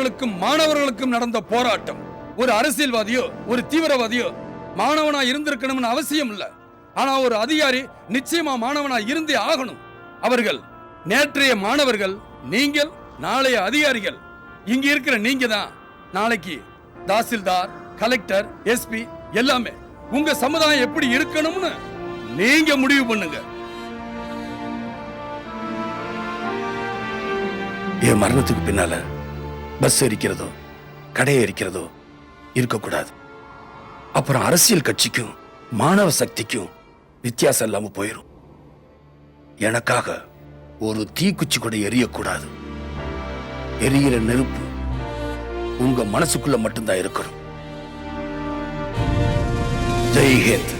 அதிகாரிகளுக்கும் மாணவர்களுக்கும் நடந்த போராட்டம். ஒரு அரசியல்வாதியோ ஒரு தீவிரவாதியோ மாணவனா இருந்திருக்கணும்னு அவசியம் இல்ல. ஆனா ஒரு அதிகாரி நிச்சயமா மாணவனா இருந்தே ஆகணும். அவர்கள் நேற்றைய மாணவர்கள், நீங்கள் நாளைய அதிகாரிகள். இங்க இருக்கிற நீங்க தான் நாளைக்கு தாசில்தார், கலெக்டர், எஸ்பி எல்லாமே. உங்க சமுதாயம் எப்படி இருக்கணும்னு நீங்க முடிவு பண்ணுங்க. என் மரணத்துக்கு பின்னால பஸ் எரிக்கிறதோ கடை எரிக்கிறதோ இருக்கக்கூடாது. அப்புறம் அரசியல் கட்சிக்கும் மாணவ சக்திக்கும் வித்தியாசம் இல்லாம போயிடும். எனக்காக ஒரு தீக்குச்சி கூட எரியக்கூடாது. எரியிற நெருப்பு உங்க மனசுக்குள்ள மட்டும்தான் இருக்கணும். ஜெய் ஹிந்த்.